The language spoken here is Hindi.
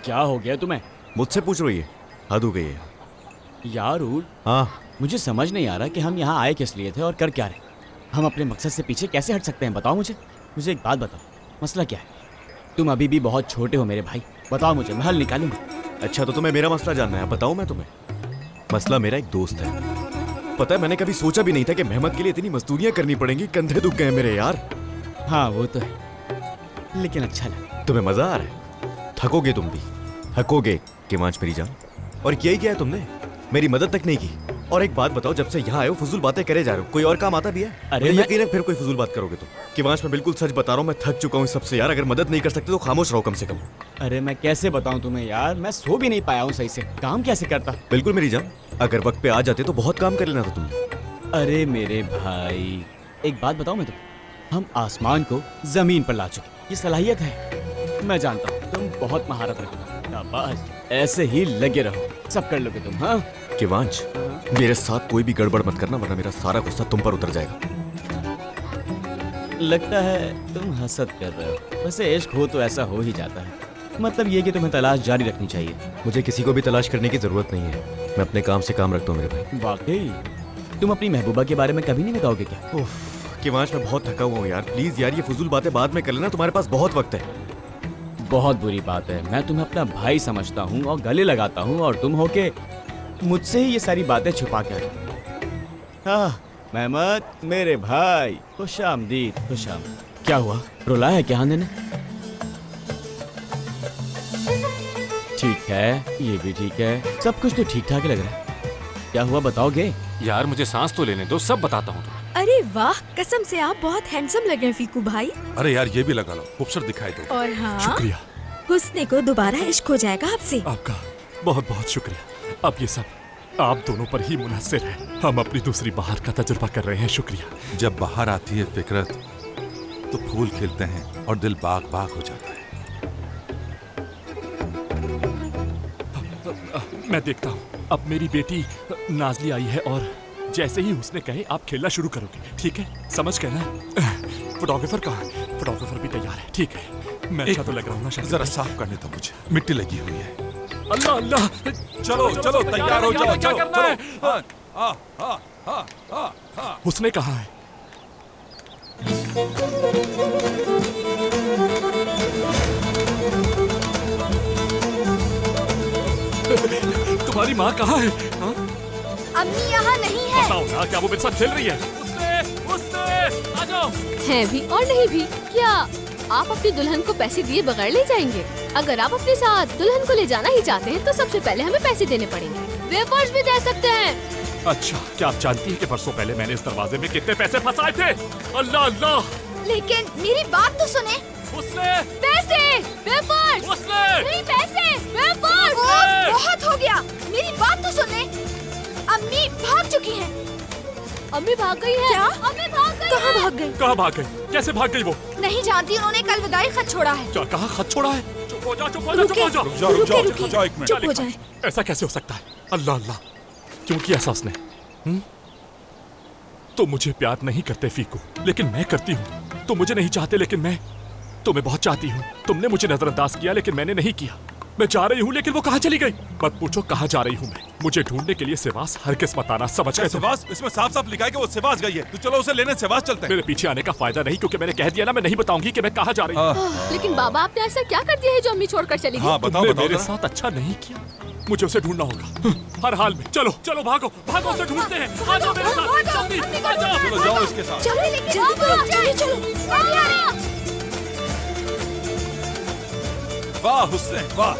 क्या हो गया तुम्हें? मुझसे पूछ रही है? हद हो गई है यार रूल, हाँ। मुझे समझ नहीं आ रहा कि हम यहाँ आए किस लिए थे और कर क्या रहे। हम अपने मकसद से पीछे कैसे हट सकते हैं? बताओ मुझे एक बात बताओ, मसला क्या है? तुम अभी भी बहुत छोटे हो मेरे भाई, बताओ मुझे, मैं हल निकालूंगा। अच्छा तो तुम्हें मेरा मसला जानना है, बताऊं मैं तुम्हें? मसला मेरा एक दोस्त है। पता है मैंने कभी सोचा भी नहीं था कि मेहमत के लिए इतनी मजदूरियां करनी पड़ेंगी, कंधे दुख गए मेरे यार। हाँ वो तो है, लेकिन अच्छा लगा। तुम्हें मजा आ रहा है? थकोगे तुम भी, थकोगे किवांच मेरी जान। और यही क्या है, तुमने मेरी मदद तक नहीं की। और एक बात बताओ, जब से यहाँ आए हो फजूल बातें करे जा रहे हो, कोई और काम आता भी है? अरे यकीन है फिर कोई फजूल बात करोगे तुम। किवांच मैं बिल्कुल सच बता रहा हूँ, मैं थक चुका हूँ सबसे यार। अगर मदद नहीं कर सकते तो खामोश रहो कम से कम। अरे मैं कैसे बताऊं तुम्हें यार, मैं सो भी नहीं पाया हूँ सही से, काम कैसे करता। बिल्कुल मेरी जान, अगर वक्त पे आ जाते तो बहुत काम कर लेना था तुमने। अरे मेरे भाई, एक बात बताऊं मैं तुम्हें, हम आसमान को जमीन पर ला चुके, ये सलाहियत है। मैं जानता हूँ तुम बहुत महारत रखते हो, शाबाश, ऐसे ही लगे रहो, सब कर लोगे तुम। हाँ किवांच, मेरे साथ कोई भी गड़बड़ मत करना वरना मेरा सारा गुस्सा तुम पर उतर जाएगा। लगता है तुम हसद कर रहे हो, वैसे इश्क हो तो ऐसा हो ही जाता है। मतलब ये कि तुम्हें तलाश जारी रखनी चाहिए। मुझे किसी को भी तलाश करने की जरूरत नहीं है, मैं अपने काम से काम रखता हूँ मेरे भाई। वाकई तुम अपनी महबूबा के बारे में कभी नहीं बताओगे क्या? उफ, किवांच मैं बहुत थका हुआ हूँ यार, प्लीज यार ये फजूल बातें बाद में कर लेना, तुम्हारे पास बहुत वक्त है। बहुत बुरी बात है, मैं तुम्हें अपना भाई समझता हूँ और गले लगाता हूँ, और तुम होके मुझसे ही ये सारी बातें छुपा कर। हाँ मेहमद मेरे भाई, खुशामदीद, खुशामदीद। क्या हुआ, रुला है क्या आने ने? ठीक है, ये भी ठीक है, सब कुछ तो ठीक ठाक लग रहा है। क्या हुआ बताओगे? यार मुझे सांस तो लेने दो, सब बताता हूँ तुम्हें। अरे वाह, कसम से आप बहुत हैंडसम लग रहे हैं फीकू भाई। अरे यार ये भी लगा लो, खूबसूरत दिखाई दो। और हाँ, शुक्रिया। हुस्ने को दोबारा इश्क हो जाएगा आपसे। आपका बहुत बहुत शुक्रिया। अब ये सब आप दोनों पर ही मुनहसर है। हम अपनी दूसरी बहार का तजुर्बा कर रहे हैं। शुक्रिया। जब बाहर आती है फिकरत तो फूल खिलते हैं और दिल बाग बाग हो जाता है। मैं देखता हूँ अब मेरी बेटी नाजली आई है और जैसे ही उसने कहे आप खेलना शुरू करोगे, ठीक है? समझ गए ना? फोटोग्राफर कहाँ है? फोटोग्राफर भी तैयार है, ठीक है? मैं अच्छा तो लग रहा हूँ ना? जरा साफ करने दो मुझे, मिट्टी लगी हुई है। अल्लाह अल्लाह, चलो चलो तैयार हो जाओ, क्या करना है? उसने कहा है तुम्हारी माँ कहाँ है? हाँ? अम्मी यहाँ नहीं है। बताओ ना, क्या वो मेरे साथ खेल रही है? उसने आ जाओ। है भी और नहीं भी। क्या आप अपनी दुल्हन को पैसे दिए बगैर ले जाएंगे? अगर आप अपने साथ दुल्हन को ले जाना ही चाहते हैं तो सबसे पहले हमें पैसे देने पड़ेंगे। वेफर्स भी दे सकते हैं। अच्छा, क्या आप जानती हैं कि परसों पहले मैंने इस दरवाजे में कितने पैसे फंसाए थे? अल्लाह अल्लाह। लेकिन मेरी बात तो सुने। उसने पैसे, वेफर्स, उसने नहीं पैसे, वेफर्स। बहुत हो गया, मेरी बात तो सुने। अम्मी भाग चुकी हैं। अम्मी भाग गई है। क्या? अम्मी भाग गई। कहाँ भाग गई? कहाँ भाग गई? कैसे भाग गई वो? नहीं जानती, उन्होंने कल विदाई खत छोड़ा है। क्या कहा? खत छोड़ा है? चुप हो जा, चुप हो जा, चुप रुके, हो जा। रुक जाओ, रुक जाओ, रुके, रुक जाओ, एक मिनट। चुप हो जाए। ऐसा कैसे हो सकता है? अल्लाह अल्लाह, क्यों किया ऐसा उसने? तो मुझे प्यार नहीं करते फीकू, लेकिन मैं करती हूँ। तो मुझे नहीं चाहते लेकिन मैं तुम्हें बहुत चाहती हूँ। तुमने मुझे नजरअंदाज किया लेकिन मैंने नहीं किया। मैं जा रही हूँ लेकिन वो कहाँ चली गई? मत पूछो कहाँ जा रही हूँ मैं। मुझे ढूंढने के लिए सिवास हर किस्मत आना, समझ गए? सिवास? इसमें साफ साफ लिखा है कि वो सिवास गई है। तो चलो उसे लेने सिवास चलते हैं। मेरे पीछे आने का फायदा नहीं, क्योंकि मैंने कह दिया ना, मैं नहीं बताऊंगी कि मैं कहाँ जा रही हूँ। लेकिन बाबा आपने ऐसा क्या कर दिया है जो अम्मी छोड़कर चली गई? हाँ बताओ तुमने बताओ मेरे जरा। साथ अच्छा नहीं किया, मुझे उसे ढूंढना होगा हर हाल में। चलो चलो भागो भागो, उसे ढूंढते हैं। आ जाओ मेरे साथ, जल्दी आ जाओ। चलो जाओ इसके साथ। चलो लेके जल्दी करो, चलो चलो। वाह हुस्ने वाह।